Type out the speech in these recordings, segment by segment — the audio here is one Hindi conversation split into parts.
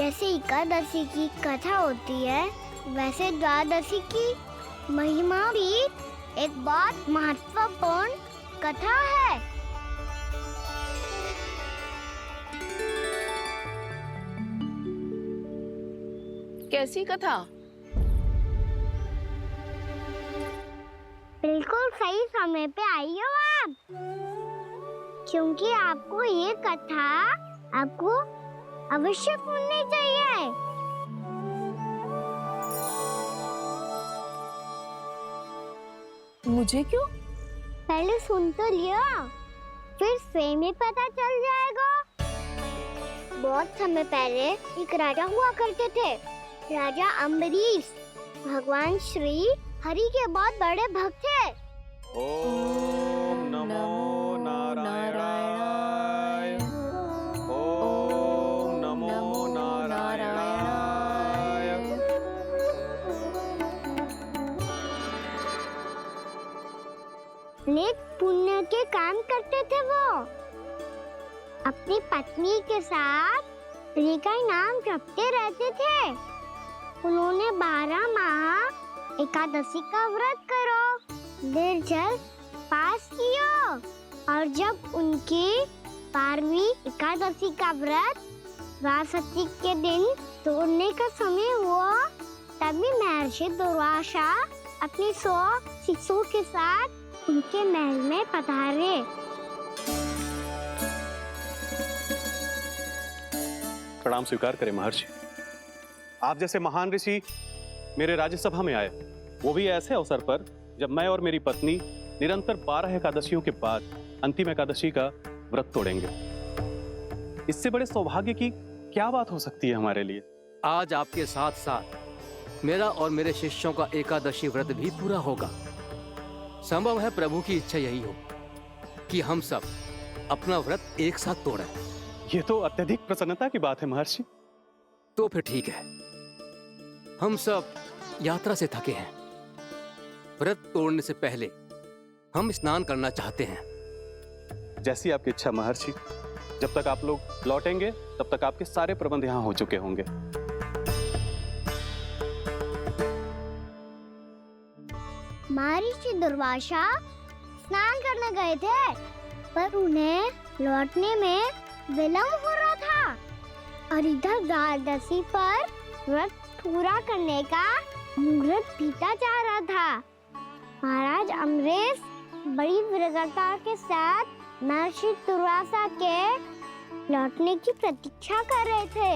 जैसे एकादशी की कथा होती है, वैसे द्वादशी की महिमा भी एक बहुत महत्वपूर्ण कथा है। कैसी कथा? बिल्कुल सही समय पे आई हो आप, क्योंकि आपको ये कथा आपको अवश्य सुननी चाहिए। मुझे क्यों? पहले सुन तो लिया, फिर स्वयं ही पता चल जाएगा। बहुत समय पहले एक राजा हुआ करते थे, राजा अम्बरीश। भगवान श्री हरि के बहुत बड़े भक्त थे। ओम नमो नारायणाय। ओम नमो नारायणाय। नेक पुण्य के काम करते थे वो। अपनी पत्नी के साथ हरि का नाम जपते रहते थे। उन्होंने 12 माह एकादशी का व्रत करो निर्जल पास किया, और जब उनकी 12वीं एकादशी का व्रत द्वादशी के दिन तोड़ने का समय हुआ, तभी महर्षि दुर्वासा अपनी 100 शिष्यों के साथ उनके महल में पधारे। प्रणाम स्वीकार करें महर्षि। आप जैसे महान ऋषि मेरे राज्यसभा में आए, वो भी ऐसे अवसर पर जब मैं और मेरी पत्नी निरंतर 12 एकादशियों के बाद अंतिम एकादशी का व्रत तोड़ेंगे। इससे बड़े सौभाग्य की क्या बात हो सकती है हमारे लिए। आज आपके साथ साथ मेरा और मेरे शिष्यों का एकादशी व्रत भी पूरा होगा। संभव है प्रभु की इच्छा यही हो कि हम सब अपना व्रत एक साथ तोड़ें। ये तो अत्यधिक प्रसन्नता की बात है महर्षि। तो फिर ठीक है, हम सब यात्रा से थके हैं। व्रत तोड़ने से पहले हम स्नान करना चाहते हैं। जैसी आपकी इच्छा महर्षि। जब तक आप लोग लौटेंगे तब तक आपके सारे प्रबंध यहाँ हो चुके होंगे। महर्षि दुर्वासा स्नान करने गए थे, पर उन्हें लौटने में विलंब हो रहा था, और इधर द्वादशी पर व्रत पूरा करने का मुहूर्त बीता जा रहा था। महाराज अम्बरीश बड़ी विरक्ता के साथ महर्षि दुर्वासा के लौटने की प्रतीक्षा कर रहे थे।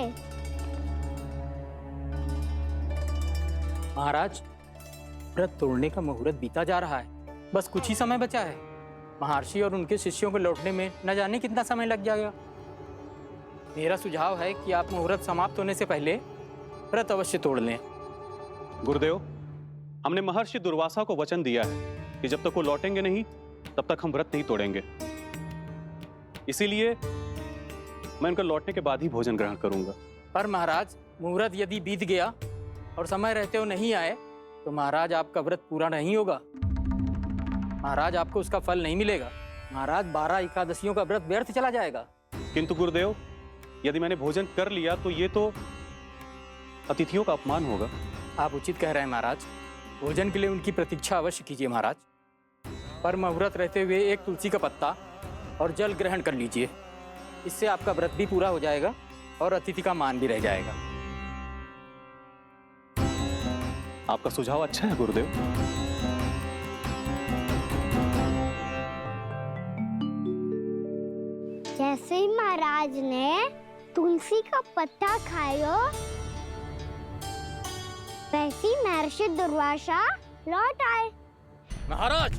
महाराज, व्रत तोड़ने का मुहूर्त बीता जा रहा है। बस कुछ ही समय बचा है। महर्षि और उनके शिष्यों को लौटने में न जाने कितना समय लग जाएगा। मेरा सुझाव है कि आप मुहूर्त समाप्त होने से पहले व्रत अवश्य तोड़ लें। गुरुदेव, हमने महर्षि दुर्वासा को वचन दिया है कि जब तक वो लौटेंगे नहीं तब तक हम व्रत नहीं तोड़ेंगे। इसीलिए मैं उनके लौटने के बाद ही भोजन ग्रहण करूंगा। पर महाराज, मुहूर्त यदि बीत गया और समय रहते हुए नहीं आए तो महाराज आपका व्रत पूरा नहीं होगा। महाराज, आपको उसका फल नहीं मिलेगा। महाराज, 12 एकादशियों का व्रत व्यर्थ चला जाएगा। किंतु गुरुदेव, यदि मैंने भोजन कर लिया तो ये तो अतिथियों का अपमान होगा। आप उचित कह रहे हैं महाराज। भोजन के लिए उनकी प्रतीक्षा अवश्य कीजिए महाराज। पर मुहूर्त रहते हुए एक तुलसी का पत्ता और जल ग्रहण कर लीजिए। इससे आपका व्रत भी पूरा हो जाएगा और अतिथि का मान भी रह जाएगा। आपका सुझाव अच्छा है गुरुदेव। जैसे ही महाराज ने तुलसी का पत्ता खाया, वैसे ही महर्षि दुर्वासा लौट आए। महाराज,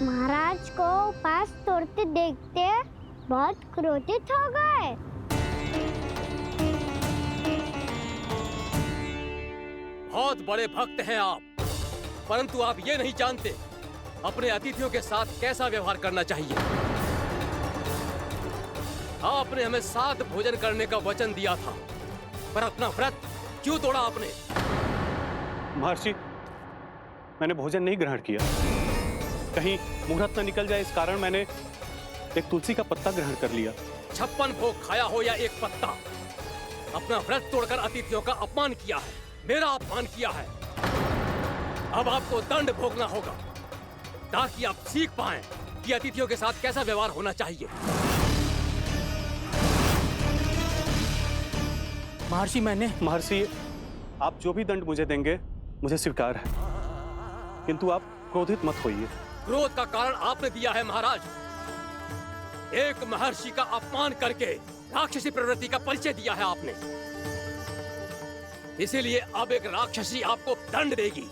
महाराज को उपास तोड़ते देखते बहुत क्रोधित हो गए। बहुत बड़े भक्त हैं आप, परंतु आप ये नहीं जानते अपने अतिथियों के साथ कैसा व्यवहार करना चाहिए। आपने हमें साथ भोजन करने का वचन दिया था, पर अपना व्रत क्यों तोड़ा आपने? महर्षि, मैंने भोजन नहीं ग्रहण किया। कहीं मुहूर्त न निकल जाए, इस कारण मैंने एक तुलसी का पत्ता ग्रहण कर लिया। 56 भोग खाया हो या एक पत्ता, अपना व्रत तोड़कर अतिथियों का अपमान किया है, मेरा अपमान किया है। अब आपको दंड भोगना होगा ताकि आप सीख पाएं कि अतिथियों के साथ कैसा व्यवहार होना चाहिए। महर्षि महर्षि, आप जो भी दंड मुझे देंगे मुझे स्वीकार है, किंतु आप क्रोधित मत होइए। क्रोध का कारण आपने दिया है महाराज। एक महर्षि का अपमान करके राक्षसी प्रवृत्ति का परिचय दिया है आपने, इसीलिए अब एक राक्षसी आपको दंड देगी।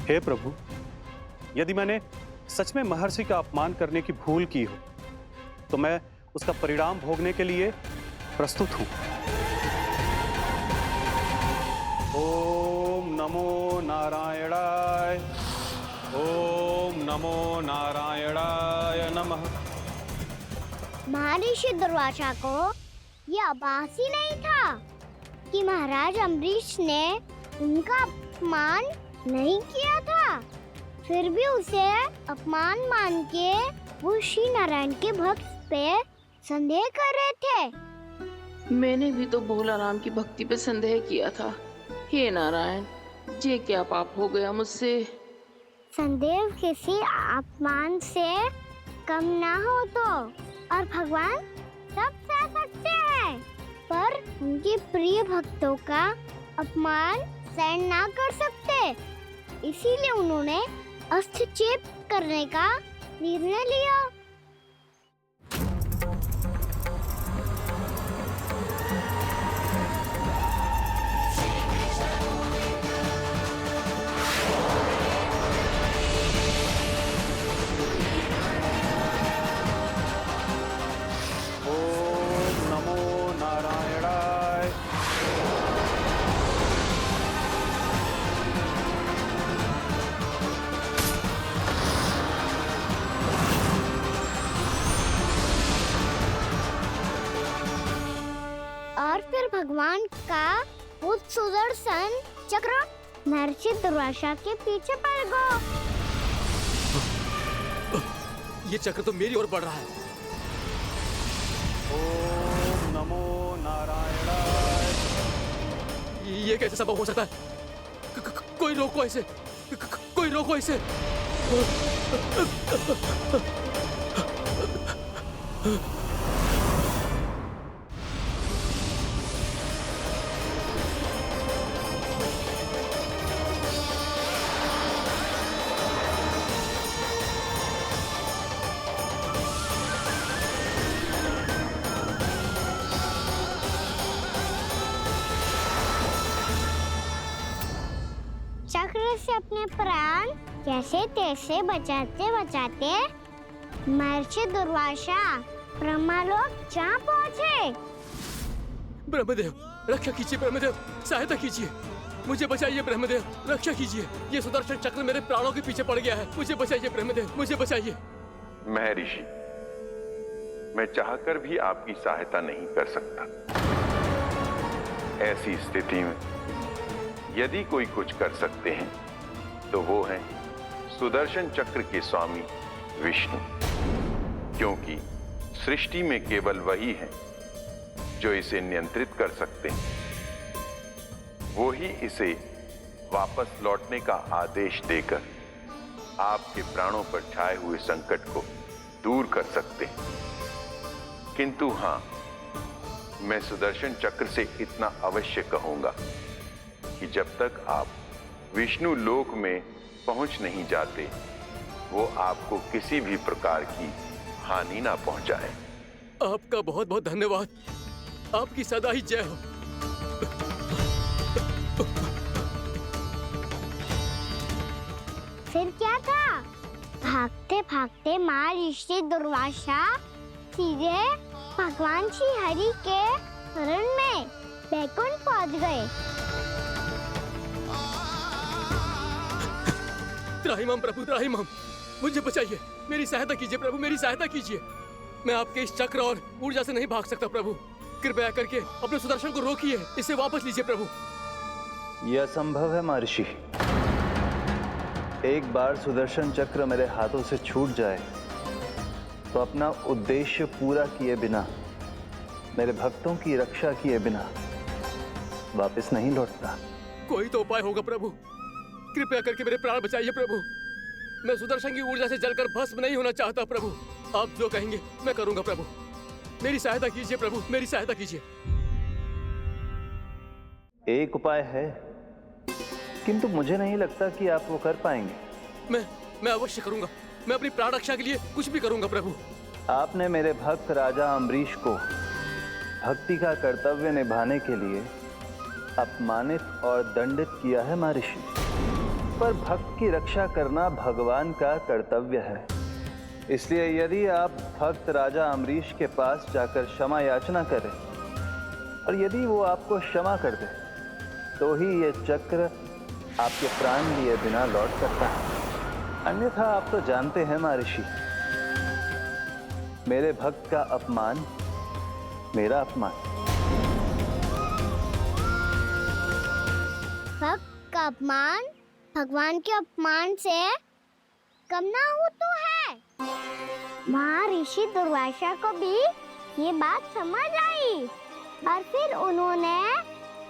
हे प्रभु, यदि मैंने सच में महर्षि का अपमान करने की भूल की हो तो मैं उसका परिणाम भोगने के लिए प्रस्तुत हूं। ओम नमो नारायणाय, ओम नमो नारायणाय नमः। महर्षि दुर्वासा को यह आभास ही नहीं था कि महाराज अम्बरीश ने उनका अपमान नहीं किया था, फिर भी उसे अपमान मान के वो श्री नारायण के भक्त पे संदेह कर रहे थे। मैंने भी तो भोला राम की भक्ति पे संदेह किया था। हे नारायण, ये क्या पाप हो गया मुझसे। संदेह किसी अपमान से कम ना हो तो, और भगवान सब सह सकते हैं, पर उनके प्रिय भक्तों का अपमान सहन ना कर सकते, इसीलिए उन्होंने हस्तक्षेप करने का निर्णय लिया। ओम नमो नारायणाय। और फिर भगवान का वो सुदर्शन चक्र महर्षि दुर्वासा के पीछे पड़ गया। ये चक्र तो मेरी ओर बढ़ रहा है। ओम नमो नारायणाय। ये कैसे संभव हो सकता है? कोई रोको इसे, कोई रोको इसे। चक्र से अपने प्राण जैसे तैसे बचाते बचाते महर्षि दुर्वासा ब्रह्मलोक जा पहुंचे। ब्रह्मदेव, रक्षा कीजिए ब्रह्मदेव, सहायता कीजिए, मुझे बचाइए ब्रह्मदेव, रक्षा कीजिए। ये सुदर्शन चक्र मेरे प्राणों के पीछे पड़ गया है, मुझे बचाइए ब्रह्मदेव, मुझे बचाइए। महर्षि, मैं चाहकर भी आपकी सहायता नहीं कर सकता। ऐसी स्थिति में यदि कोई कुछ कर सकते हैं तो वो है सुदर्शन चक्र के स्वामी विष्णु, क्योंकि सृष्टि में केवल वही है जो इसे नियंत्रित कर सकते हैं। वो ही इसे वापस लौटने का आदेश देकर आपके प्राणों पर छाए हुए संकट को दूर कर सकते हैं। किंतु हां, मैं सुदर्शन चक्र से इतना अवश्य कहूंगा कि जब तक आप विष्णु लोक में पहुंच नहीं जाते, वो आपको किसी भी प्रकार की हानि ना पहुंचाए। आपका बहुत बहुत धन्यवाद, आपकी सदा ही जय हो। फिर क्या था? भागते भागते माँ ऋषि दुर्वासा सीधे भगवान श्री हरि के शरण में बैकुंठ पहुंच गए। त्राहिमाम प्रभु, त्राहिमाम, मुझे बचाइए, मेरी सहायता कीजिए प्रभु, मेरी सहायता कीजिए। मैं आपके इस चक्र और ऊर्जा से नहीं भाग सकता प्रभु। कृपया करके अपने सुदर्शन को रोकिए, इसे वापस लीजिए प्रभु। यह असंभव है महर्षि। एक बार सुदर्शन चक्र मेरे हाथों से छूट जाए तो अपना उद्देश्य पूरा किए बिना, मेरे भक्तों की रक्षा किए बिना वापस नहीं लौटता। कोई तो उपाय होगा प्रभु, कृपया करके मेरे प्राण बचाइए प्रभु। मैं सुदर्शन की ऊर्जा से जलकर भस्म नहीं होना चाहता प्रभु। आप जो कहेंगे मैं करूंगा प्रभु। मेरी सहायता कीजिए प्रभु, मेरी सहायता कीजिए। एक उपाय है, किंतु मुझे नहीं लगता कि आप वो कर पाएंगे। मैं अवश्य करूंगा। मैं अपनी प्राण रक्षा के लिए कुछ भी करूंगा प्रभु। आपने मेरे भक्त राजा अम्बरीश को भक्ति का कर्तव्य निभाने के लिए अपमानित और दंडित किया है महर्षि, पर भक्त की रक्षा करना भगवान का कर्तव्य है। इसलिए यदि आप भक्त राजा अम्बरीश के पास जाकर क्षमा याचना करें और यदि वो आपको क्षमा कर दे तो ही ये चक्र आपके प्राण लिए बिना लौट सकता है। अन्यथा आप तो जानते हैं महर्षि, मेरे भक्त का अपमान मेरा अपमान। भक्त का अपमान भगवान के अपमान से कम ना हो तो है। महर्षि दुर्वासा को भी ये बात समझ आई और फिर उन्होंने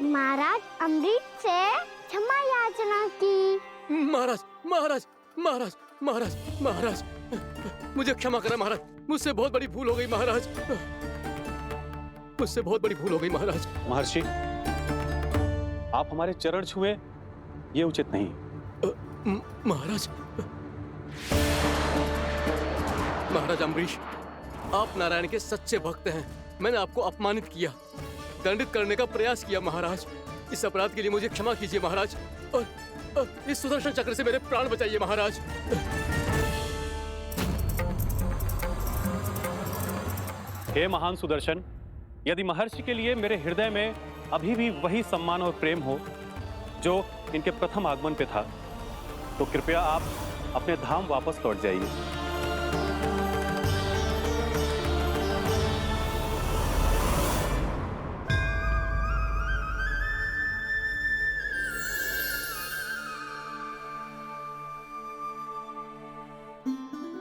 महाराज अम्बरीश से क्षमा याचना की। महाराज, महाराज, महाराज, महाराज, महाराज, मुझे क्षमा करें महाराज। मुझसे बहुत बड़ी भूल हो गई महाराज, मुझसे बहुत बड़ी भूल हो गई महाराज। महर्षि, आप हमारे चरण छुए ये उचित नहीं। महाराज, महाराज अम्बरीश, आप नारायण के सच्चे भक्त हैं। मैंने आपको अपमानित किया, दंडित करने का प्रयास किया महाराज। इस अपराध के लिए मुझे क्षमा कीजिए महाराज, और इस सुदर्शन चक्र से मेरे प्राण बचाइए महाराज। हे महान सुदर्शन, यदि महर्षि के लिए मेरे हृदय में अभी भी वही सम्मान और प्रेम हो जो इनके प्रथम आगमन पे था, तो कृपया आप अपने धाम वापस लौट जाइए।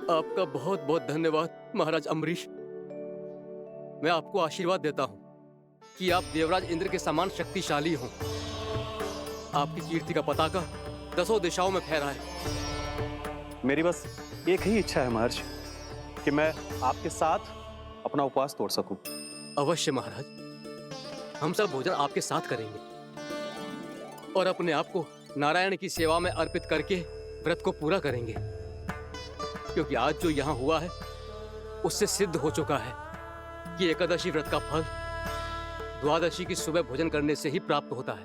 आपका बहुत बहुत धन्यवाद महाराज अम्बरीश। मैं आपको आशीर्वाद देता हूं कि आप देवराज इंद्र के समान शक्तिशाली हों। आपकी कीर्ति का पताका 10 दिशाओं में फहराए। मेरी बस एक ही इच्छा है महर्षि, कि मैं आपके साथ अपना उपवास तोड़ सकूं। अवश्य महाराज, हम सब भोजन आपके साथ करेंगे और अपने आप को नारायण की सेवा में अर्पित करके व्रत को पूरा करेंगे, क्योंकि आज जो यहाँ हुआ है उससे सिद्ध हो चुका है कि एकादशी व्रत का फल द्वादशी की सुबह भोजन करने से ही प्राप्त होता है।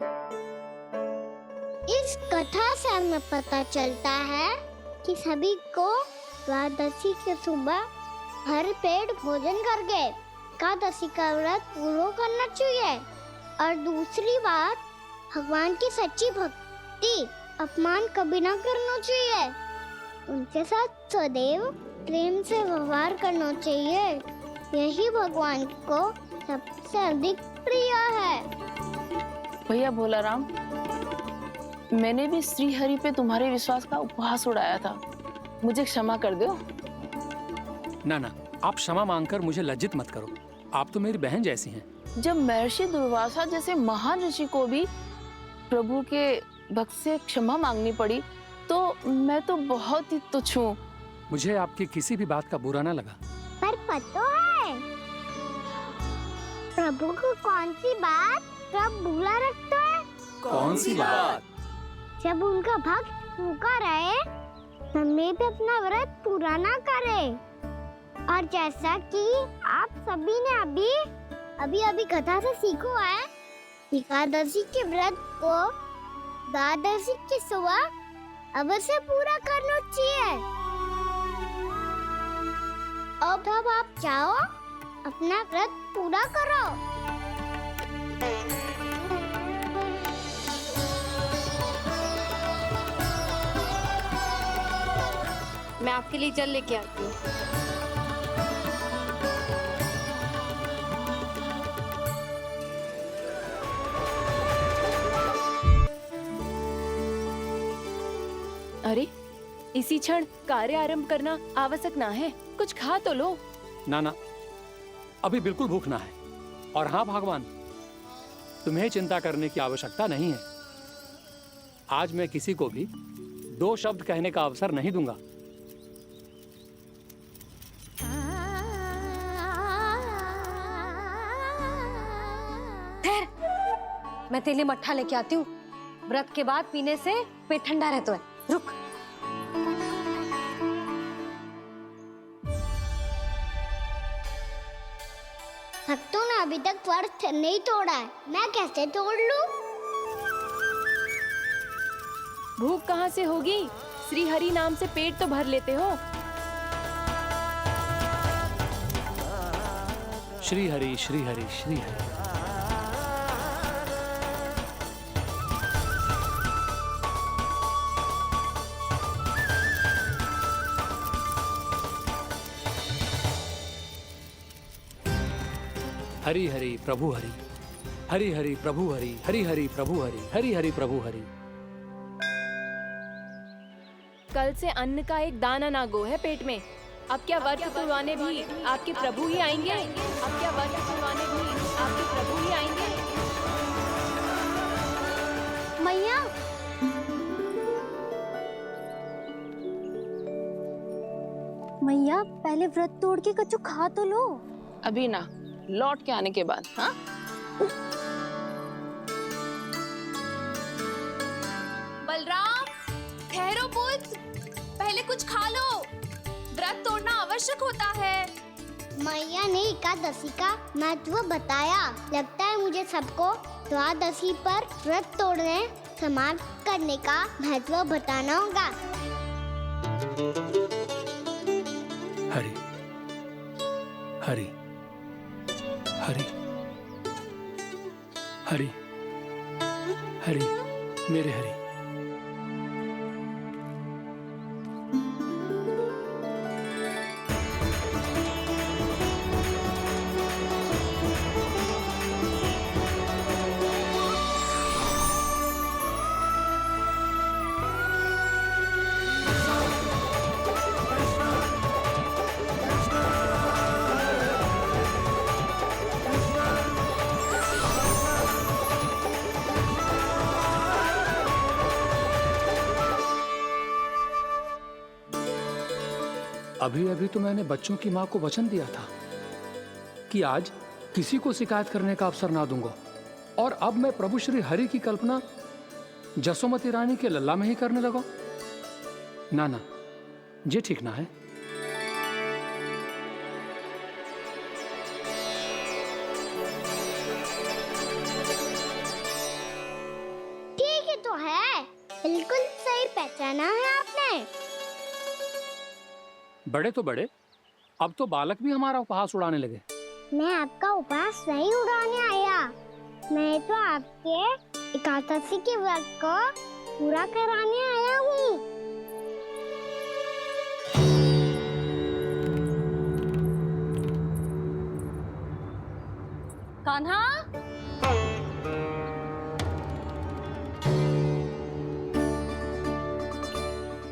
इस कथा से हमें पता चलता है कि सभी को द्वादशी के सुबह भर पेट भोजन करके एकादशी का व्रत पूरा करना चाहिए। और दूसरी बात, भगवान की सच्ची भक्ति अपमान कभी ना करना चाहिए। उनके साथ सदैव प्रेम से व्यवहार करना चाहिए। यही भगवान को सबसे अधिक प्रिय है। भैया भोला राम, मैंने भी श्री हरि पे तुम्हारे विश्वास का उपहास उड़ाया था, मुझे क्षमा कर दो। ना ना, आप क्षमा मांगकर मुझे लज्जित मत करो। आप तो मेरी बहन जैसी हैं। जब महर्षि दुर्वासा जैसे महान ऋषि को भी प्रभु के भक्त से क्षमा मांगनी पड़ी, तो मैं तो बहुत ही तुच्छ हूँ। मुझे आपकी किसी भी बात का बुरा ना लगा। पर पता है प्रभु को कौन सी बात कब बुरा रखता है? कौन सी बात? जब उनका भक्त भूखा रहे, समय पे अपना व्रत पूरा ना करे। और जैसा कि आप सभी ने अभी कथा से सीखो है, एकादशी के व्रत को द्वादशी की सुबह अवश्य पूरा करना चाहिए। अब आप जाओ, अपना व्रत पूरा करो। मैं आपके लिए जल लेके आती हूँ। अरे, इसी क्षण कार्य आरंभ करना आवश्यक ना है। कुछ खा तो लो। ना ना, अभी बिल्कुल भूख ना है। और हाँ भगवान, तुम्हें चिंता करने की आवश्यकता नहीं है। आज मैं किसी को भी 2 शब्द कहने का अवसर नहीं दूंगा। मैं तेरे लिए मट्ठा लेके आती हूँ। व्रत के बाद पीने से पेट ठंडा रहता है। रुक। भक्तों ने अभी तक व्रत नहीं तोड़ा है, मैं कैसे तोड़ लूं? भूख कहाँ से होगी? श्री हरि नाम से पेट तो भर लेते हो। श्री हरि श्री हरि श्री हरि। हरि हरि प्रभु हरि, हरि हरि प्रभु हरि, हरि हरि प्रभु हरि, हरि हरि प्रभु हरि। कल से अन्न का एक दाना ना गो है पेट में। अब क्या व्रत तुड़वाने भी आपके प्रभु ही आएंगे? अब क्या व्रत तुड़वाने भी आपके प्रभु ही आएंगे? मैया, मैया पहले व्रत तोड़ के कछु खा तो लो। अभी ना, लौट के आने के बाद। हाँ, बलराम, ठहरो पुत्र, पहले कुछ खा लो। व्रत तोड़ना आवश्यक होता है। मैया ने एकादशी का महत्व बताया। लगता है मुझे सबको द्वादशी पर व्रत तोड़ने समाप्त करने का महत्व बताना होगा। हरि हरि हरि हरि हरि, मेरे हरि। अभी अभी तो मैंने बच्चों की माँ को वचन दिया था कि आज किसी को शिकायत करने का अवसर ना दूंगा, और अब मैं प्रभु श्री हरि की कल्पना जसोमती रानी के लल्ला में ही करने लगा। ना ना, ये ठीक ना है। ठीक है तो है, बिल्कुल सही पहचाना है आपने। बड़े तो बड़े, अब तो बालक भी हमारा उपहास उड़ाने लगे। मैं आपका उपहास नहीं उड़ाने आया, मैं तो आपके एकादशी के व्रत को पूरा कराने आया हूँ। कान्हा,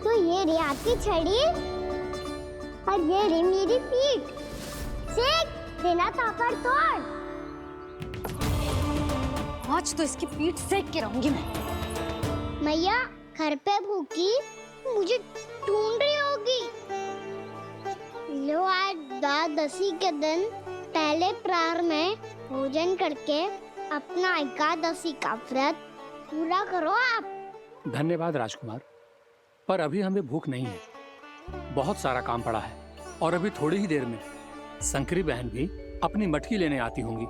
तो ये रे आपकी छड़ी और ये रे मेरी पीठ। सेक बिना तापर तोड़। आज तो इसकी पीठ सेक के रहूंगी मैं। मैया घर पे भूखी मुझे ढूंढ रही होगी। लो आज द्वादशी के दिन पहले प्रहर में भोजन करके अपना एकादशी का व्रत पूरा करो आप। धन्यवाद राजकुमार, पर अभी हमें भूख नहीं है। बहुत सारा काम पड़ा है, और अभी थोड़ी ही देर में शंकरी बहन भी अपनी मटकी लेने आती होंगी।